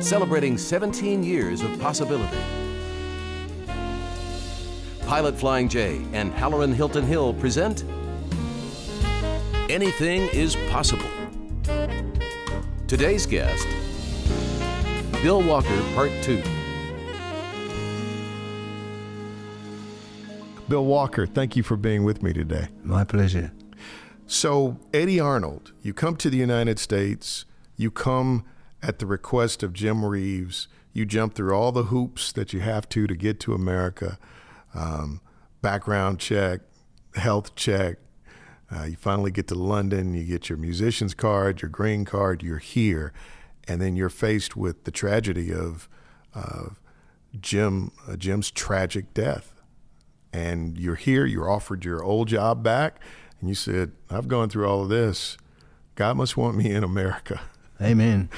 celebrating 17 years of possibility. Pilot Flying J and Halloran Hilton Hill present Anything is Possible. Today's guest, Bill Walker, Part 2. Bill Walker, thank you for being with me today. My pleasure. So, Eddie Arnold, you come to the United States, you come at the request of Jim Reeves, you jump through all the hoops that you have to get to America, background check, health check, you finally get to London, you get your musician's card, your green card, you're here, and then you're faced with the tragedy of Jim's tragic death. And you're here, you're offered your old job back, and you said, I've gone through all of this. God must want me in America. Amen.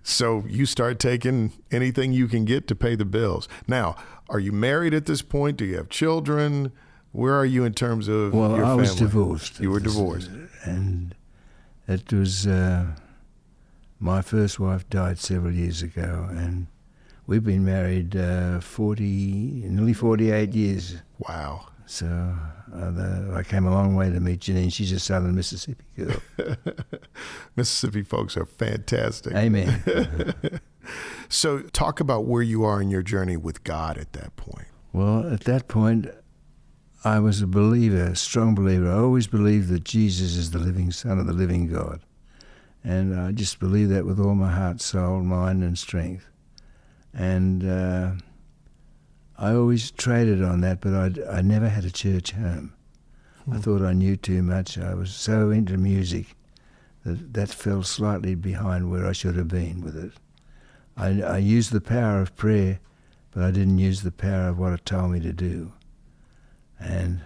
So you start taking anything you can get to pay the bills. Now, are you married at this point? Do you have children? Where are you in terms of your family? Well, I was divorced. You were divorced. And it was, my first wife died several years ago, and we've been married nearly 48 years. Wow. So I came a long way to meet Janine. She's a southern Mississippi girl. Mississippi folks are fantastic. Amen. So talk about where you are in your journey with God at that point. Well, at that point, I was a believer, a strong believer. I always believed that Jesus is the living Son of the living God. And I just believed that with all my heart, soul, mind, and strength. And I always traded on that, but I never had a church home. I thought I knew too much. I was so into music that fell slightly behind where I should have been with it. I used the power of prayer, but I didn't use the power of what it told me to do. And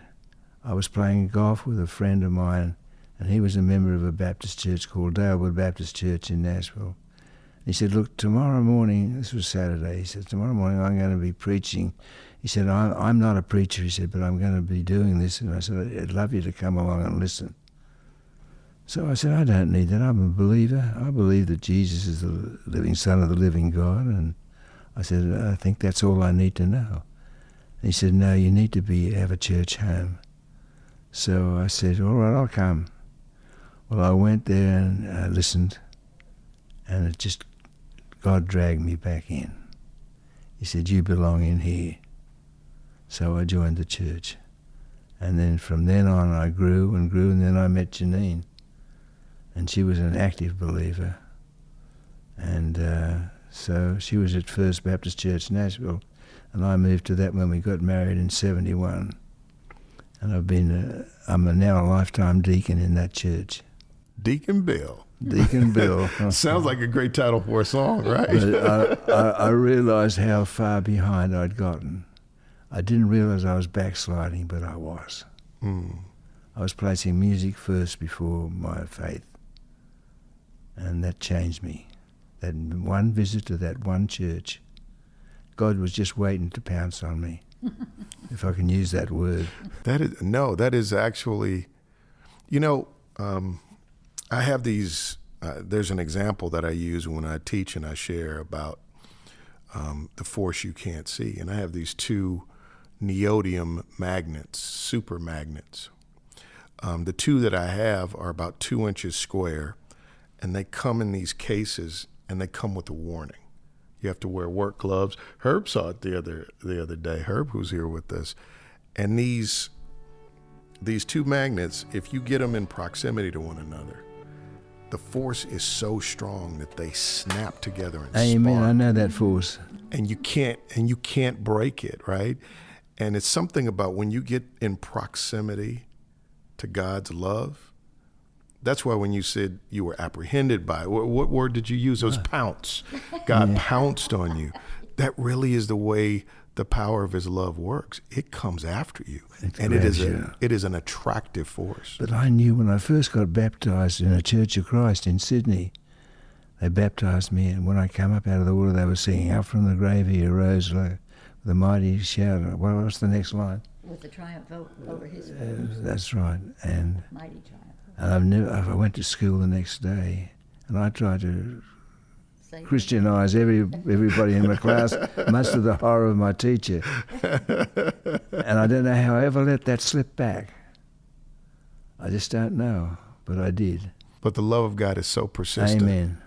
I was playing golf with a friend of mine, and he was a member of a Baptist church called Dalewood Baptist Church in Nashville. He said, look, tomorrow morning, this was Saturday, he said, tomorrow morning I'm going to be preaching. He said, I'm not a preacher, he said, but I'm going to be doing this. And I said, I'd love you to come along and listen. So I said, I don't need that. I'm a believer. I believe that Jesus is the living Son of the living God. And I said, I think that's all I need to know. And he said, no, you need to have a church home. So I said, all right, I'll come. Well, I went there and listened, and God dragged me back in. He said, you belong in here. So I joined the church. And then from then on I grew, and then I met Janine. And she was an active believer. And so she was at First Baptist Church, Nashville, and I moved to that when we got married in 1971. And I'm now a lifetime deacon in that church. Deacon Bill. Deacon Bill. Sounds like a great title for a song, right? But I realized how far behind I'd gotten. I didn't realize I was backsliding, but I was. I was placing music first before my faith. And that changed me. That one visit to that one church, God was just waiting to pounce on me, if I can use that word. That is actually, I have these, there's an example that I use when I teach and I share about the force you can't see. And I have these two neodymium magnets, super magnets. The two that I have are about 2 inches square, and they come in these cases, and they come with a warning. You have to wear work gloves. Herb saw it the other day. Herb, who's here with us. And these two magnets, if you get them in proximity to one another, the force is so strong that they snap together and Amen. spark. I know that force. And you can't break it, right? And it's something about when you get in proximity to God's love. That's why when you said you were apprehended by it, what word did you use? It was pounce. God pounced on you. That really is the way the power of his love works. It comes after you. And it is an attractive force. But I knew when I first got baptized in a Church of Christ in Sydney, they baptized me, and when I came up out of the water, they were singing, "Out from the grave he arose with a mighty shout." Well, what's the next line? With the triumph over his That's right. And mighty triumph. And I went to school the next day, and I tried to Christianize everybody in my class, much to the horror of my teacher. And I don't know how I ever let that slip back. I just don't know, but I did. But the love of God is so persistent. Amen.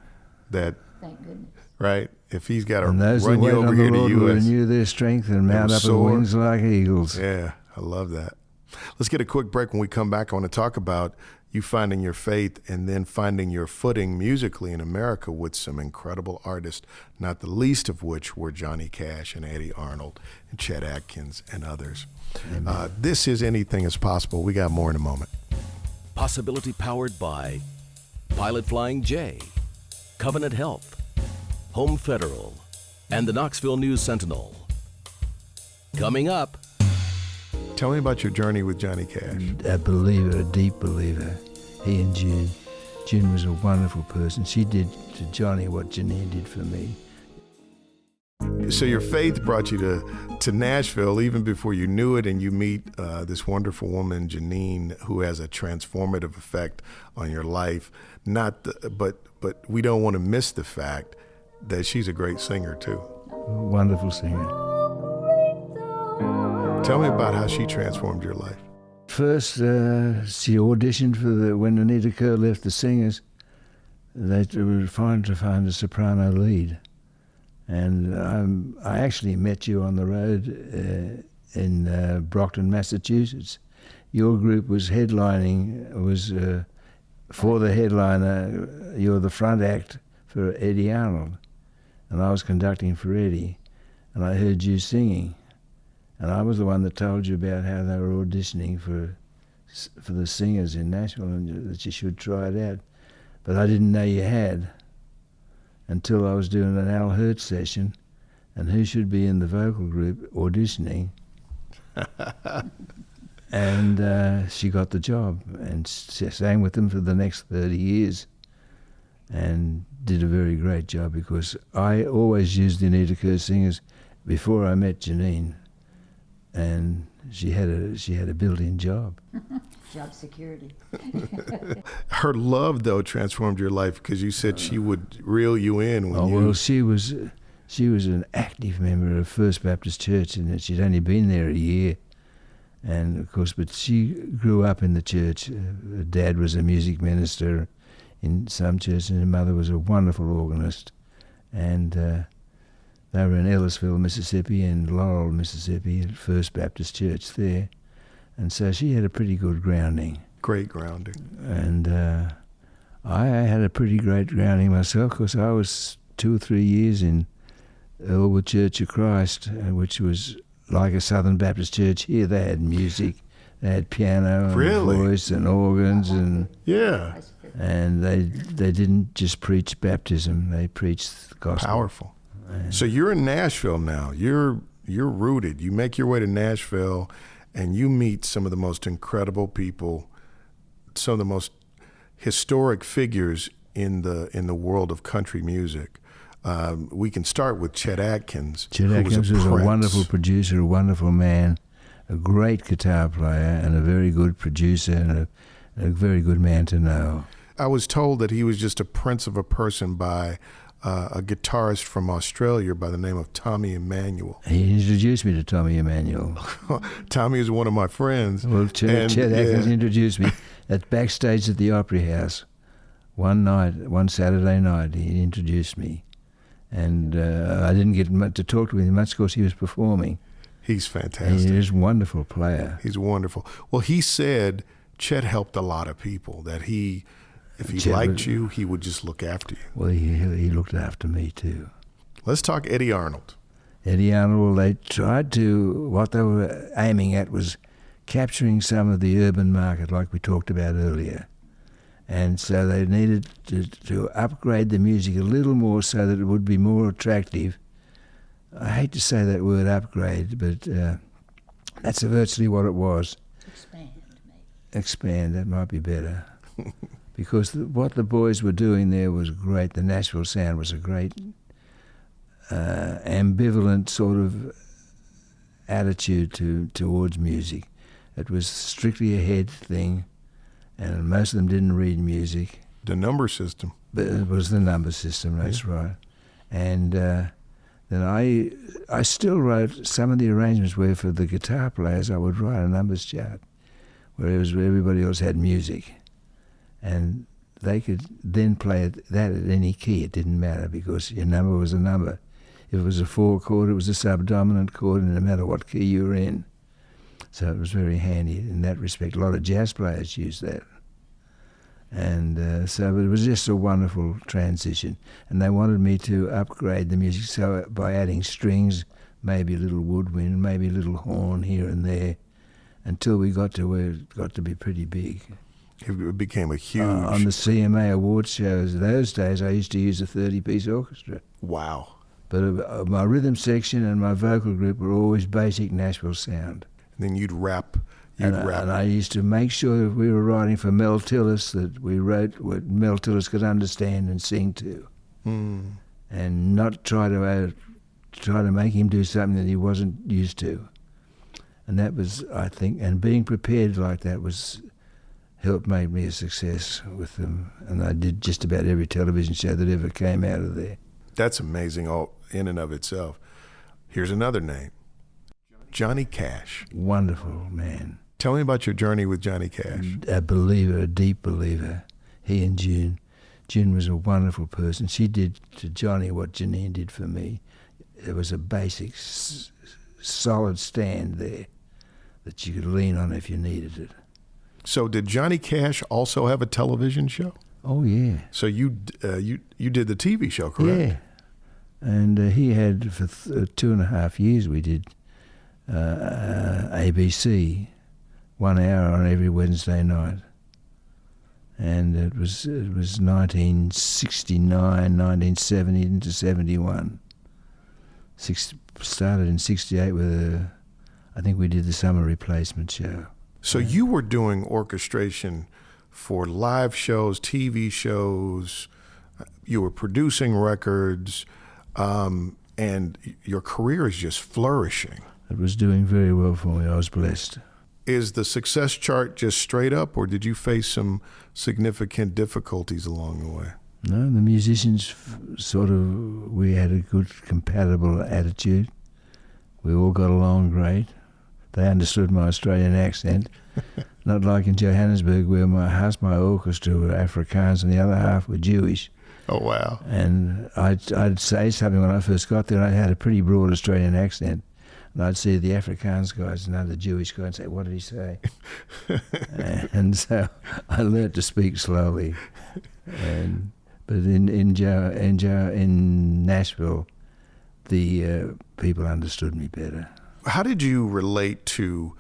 That, Thank goodness. right? If he's got to And those run who you wait over on here the to Lord will U.S. renew their strength and mount up soar. on wings like eagles. Yeah, I love that. Let's get a quick break. When we come back, I want to talk about you finding your faith and then finding your footing musically in America with some incredible artists, not the least of which were Johnny Cash and Eddie Arnold and Chet Atkins and others. This is Anything is Possible. We got more in a moment. Possibility powered by Pilot Flying J, Covenant Health, Home Federal, and the Knoxville News Sentinel. Coming up. Tell me about your journey with Johnny Cash. A believer, a deep believer. He and June. June was a wonderful person. She did to Johnny what Janine did for me. So your faith brought you to Nashville even before you knew it, and you meet this wonderful woman, Janine, who has a transformative effect on your life. But we don't want to miss the fact that she's a great singer too. A wonderful singer. Tell me about how she transformed your life. First, she auditioned for when Anita Kerr left the Singers. They were trying to find a soprano lead. And I actually met you on the road in Brockton, Massachusetts. Your group was headlining, for the headliner, you were the front act for Eddie Arnold. And I was conducting for Eddie. And I heard you singing. And I was the one that told you about how they were auditioning for the singers in Nashville and that you should try it out. But I didn't know you had until I was doing an Al Hurt session, and who should be in the vocal group auditioning. And she got the job, and she sang with them for the next 30 years and did a very great job, because I always used the Anita Kerr singers before I met Janine. And she had a built-in job. Job security. Her love, though, transformed your life, because you said she would reel you in. Well, she was an active member of First Baptist Church, and that she'd only been there a year. And of course, but she grew up in the church. Her dad was a music minister in some church, and her mother was a wonderful organist. And they were in Ellisville, Mississippi, and Laurel, Mississippi, at First Baptist Church there. And so she had a pretty good grounding. Great grounding. And I had a pretty great grounding myself, because I was 2 or 3 years in Elwood Church of Christ, which was like a Southern Baptist church here. They had music, they had piano and voice and organs, and yeah. And they didn't just preach baptism; they preached the gospel. Powerful. So you're in Nashville now. You're rooted. You make your way to Nashville, and you meet some of the most incredible people, some of the most historic figures in the world of country music. We can start with Chet Atkins. Chet Atkins was a wonderful producer, a wonderful man, a great guitar player, and a very good producer, and a very good man to know. I was told that he was just a prince of a person by a guitarist from Australia by the name of Tommy Emmanuel. He introduced me to Tommy Emmanuel. Tommy is one of my friends. Well, Chet Atkins introduced me at backstage at the Opry House. One Saturday night, he introduced me. And I didn't get to talk to him much because he was performing. He's fantastic. He's a wonderful player. He's wonderful. Well, he said Chet helped a lot of people, that if he liked you, he would just look after you. Well, he looked after me too. Let's talk Eddie Arnold. Eddie Arnold, they tried to, what they were aiming at was capturing some of the urban market like we talked about earlier. And so they needed to upgrade the music a little more so that it would be more attractive. I hate to say that word upgrade, but that's virtually what it was. Expand, maybe. Expand, that might be better. Because what the boys were doing there was great. The Nashville sound was a great ambivalent sort of attitude towards music. It was strictly a head thing, and most of them didn't read music. The number system. But it was the number system, that's right. And then I still wrote some of the arrangements where for the guitar players I would write a numbers chart, whereas everybody else had music. And they could then play that at any key. It didn't matter because your number was a number. If it was a 4 chord, it was a subdominant chord, and no matter what key you were in. So it was very handy in that respect. A lot of jazz players used that. And so it was just a wonderful transition. And they wanted me to upgrade the music, so by adding strings, maybe a little woodwind, maybe a little horn here and there, until we got to where it got to be pretty big. It became a huge... on the CMA awards shows, those days I used to use a 30-piece orchestra. Wow. But my rhythm section and my vocal group were always basic Nashville sound. And then you'd rap. And I used to make sure if we were writing for Mel Tillis that we wrote what Mel Tillis could understand and sing to. And not try to make him do something that he wasn't used to. And that was, I think, and being prepared like that helped make me a success with them. And I did just about every television show that ever came out of there. That's amazing all in and of itself. Here's another name, Johnny Cash. Wonderful man. Tell me about your journey with Johnny Cash. A believer, a deep believer. He and June. June was a wonderful person. She did to Johnny what Janine did for me. There was a basic, solid stand there that you could lean on if you needed it. So did Johnny Cash also have a television show? Oh, yeah. So you did the TV show, correct? Yeah. And he had, for 2.5 years, we did ABC, 1 hour on every Wednesday night. And it was 1969, 1970 into 71. Started in 68 with I think we did the summer replacement show. So you were doing orchestration for live shows, TV shows, you were producing records, and your career is just flourishing. It was doing very well for me. I was blessed. Is the success chart just straight up, or did you face some significant difficulties along the way? No, the musicians we had a good compatible attitude. We all got along great. They understood my Australian accent, not like in Johannesburg where half my orchestra were Afrikaans and the other half were Jewish. Oh, wow. And I'd say something when I first got there, and I had a pretty broad Australian accent. And I'd see the Afrikaans guys and another Jewish guy and say, "What did he say?" And so I learnt to speak slowly. But in Nashville, the people understood me better. How did you relate to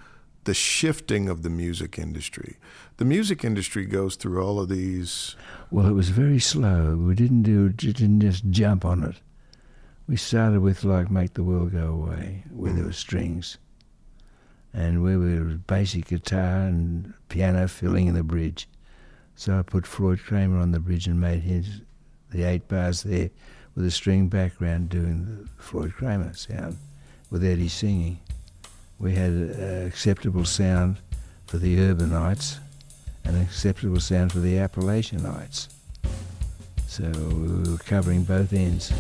the shifting of the music industry? The music industry goes through all of these... Well, it was very slow. We didn't just jump on it. We started with Make the World Go Away, where there were strings, and where we were basic guitar and piano filling in the bridge. So I put Floyd Kramer on the bridge and made the 8 bars there with a string background doing the Floyd Kramer sound with Eddie singing. We had an acceptable sound for the Urbanites and an acceptable sound for the Appalachianites. So we were covering both ends.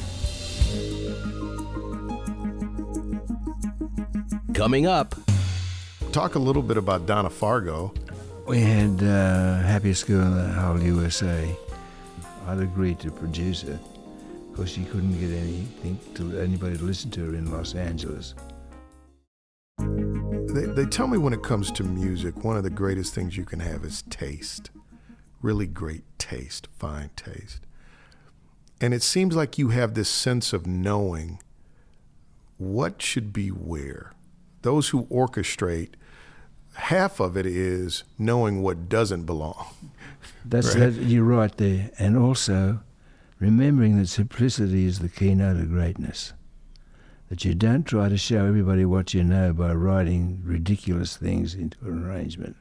Coming up. Talk a little bit about Donna Fargo. We had Happiest Girl in the Whole USA. I'd agreed to produce her because she couldn't get anybody to listen to her in Los Angeles. They tell me when it comes to music, one of the greatest things you can have is taste. Really great taste, fine taste. And it seems like you have this sense of knowing what should be where. Those who orchestrate, half of it is knowing what doesn't belong. You're right there. And also remembering that simplicity is the keynote of greatness. That you don't try to show everybody what you know by writing ridiculous things into an arrangement.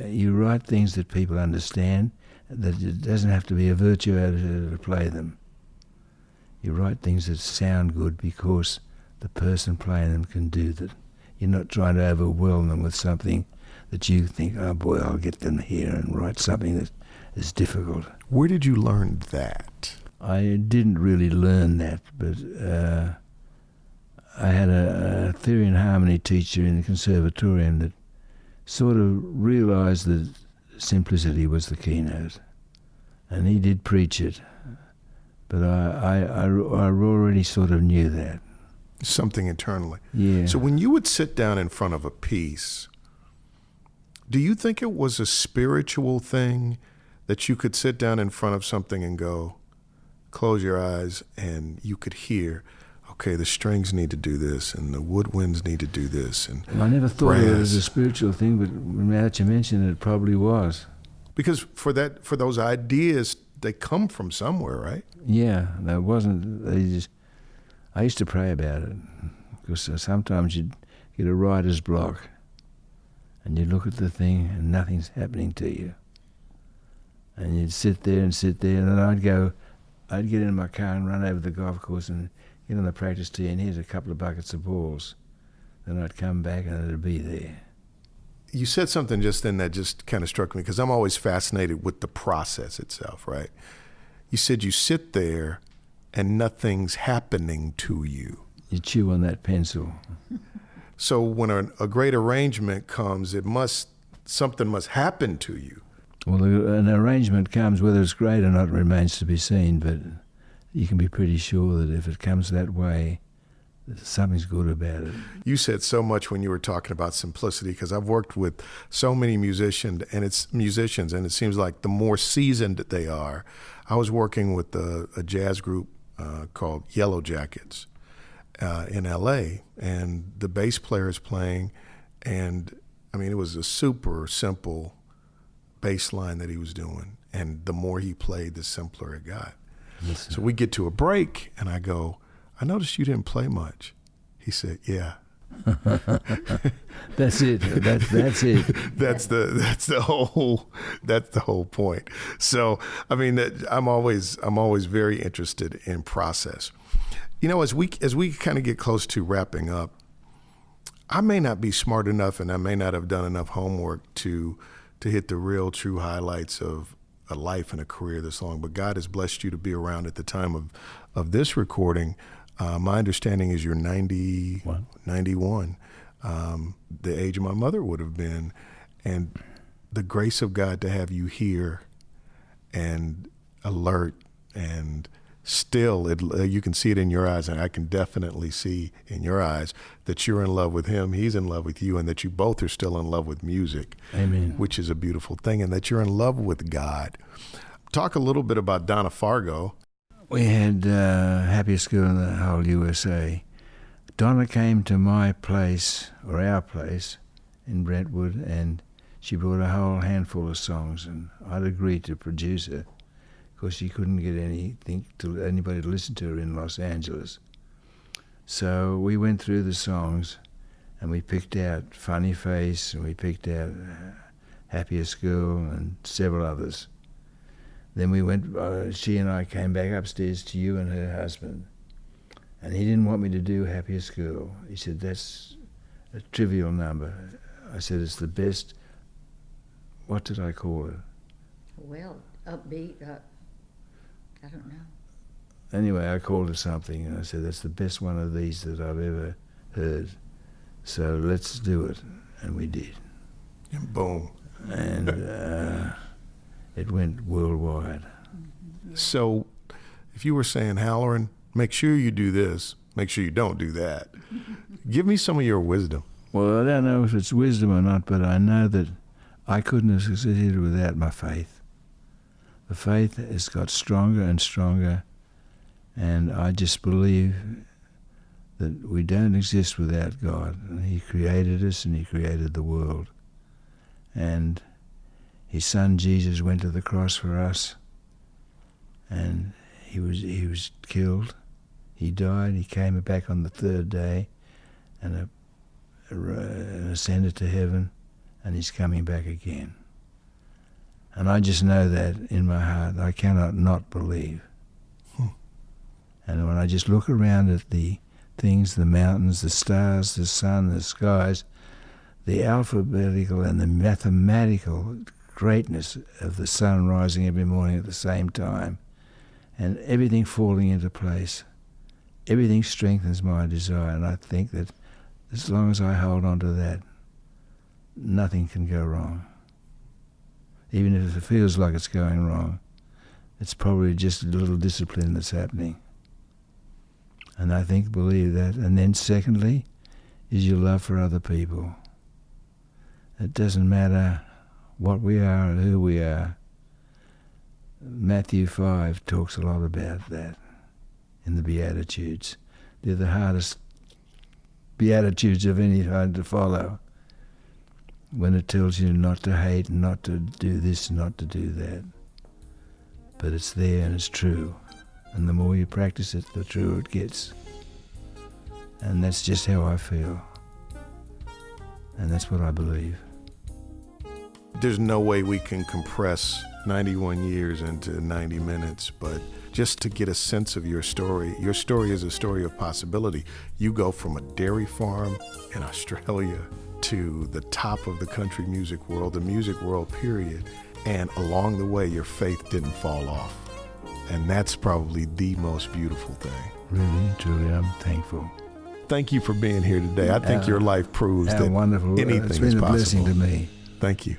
You write things that people understand, that it doesn't have to be a virtuoso to play them. You write things that sound good because the person playing them can do that. You're not trying to overwhelm them with something that you think, oh boy, I'll get them here and write something that is difficult. Where did you learn that? I didn't really learn that, but I had a theory and harmony teacher in the conservatorium that sort of realised that simplicity was the keynote, and he did preach it, but I already sort of knew that. Something internally. Yeah. So when you would sit down in front of a piece, do you think it was a spiritual thing that you could sit down in front of something and go, close your eyes, and you could hear, okay, the strings need to do this, and the woodwinds need to do this, and I never thought of it brass. as a spiritual thing, but now that you mention it, it probably was. Because for those ideas, they come from somewhere, right? Yeah, that wasn't. I used to pray about it, because sometimes you'd get a writer's block, and you'd look at the thing and nothing's happening to you, and you'd sit there, and then I'd get in my car and run over the golf course and get on the practice tee, and here's a couple of buckets of balls. Then I'd come back and it'd be there. You said something just then that just kind of struck me, because I'm always fascinated with the process itself, right? You said you sit there and nothing's happening to you. You chew on that pencil. So when a great arrangement comes, something must happen to you. Well, an arrangement comes, whether it's great or not remains to be seen, but you can be pretty sure that if it comes that way, something's good about it. You said so much when you were talking about simplicity, because I've worked with so many musicians, and it seems like the more seasoned they are. I was working with a jazz group called Yellow Jackets in L.A., and the bass player is playing, and I mean, it was a super simple bass line that he was doing, and the more he played, the simpler it got. Listen. So we get to a break, and I go, I noticed you didn't play much. He said, yeah. That's it. That's it. That's the whole point. So I mean, I'm always very interested in process. You know, as we kind of get close to wrapping up, I may not be smart enough, and I may not have done enough homework to hit the real true highlights of a life and a career this long. But God has blessed you to be around at the time of this recording. My understanding is you're 91, the age my mother would have been, and the grace of God to have you here and alert, and still you can see it in your eyes, and I can definitely see in your eyes that you're in love with him, he's in love with you, and that you both are still in love with music. Amen. Which is a beautiful thing, and that you're in love with God. Talk a little bit about Donna Fargo. We had happiest girl in the whole USA. Donna came to my place, or our place, in Brentwood, and she brought a whole handful of songs, and I'd agreed to produce her because she couldn't get anybody to listen to her in Los Angeles. So we went through the songs, and we picked out Funny Face, and we picked out Happiest Girl, and several others. Then we went, she and I came back upstairs to you and her husband, and he didn't want me to do Happiest Girl. He said, that's a trivial number. I said, it's the best. What did I call it? Well, upbeat, I don't know. Anyway, I called it something, and I said, that's the best one of these that I've ever heard. So let's do it. And we did. And boom. And it went worldwide. So if you were saying, Halloran, make sure you do this, make sure you don't do that. Give me some of your wisdom. Well, I don't know if it's wisdom or not, but I know that I couldn't have succeeded without my faith. The faith has got stronger and stronger, and I just believe that we don't exist without God. And he created us, and he created the world. And his son Jesus went to the cross for us, and he was killed. He died. He came back on the third day, and ascended to heaven, and he's coming back again. And I just know that in my heart. I cannot not believe. And when I just look around at the things, the mountains, the stars, the sun, the skies, the alphabetical and the mathematical greatness of the sun rising every morning at the same time, and everything falling into place. Everything strengthens my desire, and I think that as long as I hold on to that, nothing can go wrong. Even if it feels like it's going wrong, it's probably just a little discipline that's happening. And I believe that. And then secondly, is your love for other people. It doesn't matter what we are or who we are. Matthew 5 talks a lot about that in the Beatitudes. They're the hardest Beatitudes of any kind to follow, when it tells you not to hate, not to do this, not to do that. But it's there and it's true. And the more you practice it, the truer it gets. And that's just how I feel. And that's what I believe. There's no way we can compress 91 years into 90 minutes, but just to get a sense of your story is a story of possibility. You go from a dairy farm in Australia to the top of the country music world, the music world, period. And along the way, your faith didn't fall off. And that's probably the most beautiful thing. Really, truly, I'm thankful. Thank you for being here today. I think your life proves that wonderful. anything is possible. It's been a blessing to me. Thank you.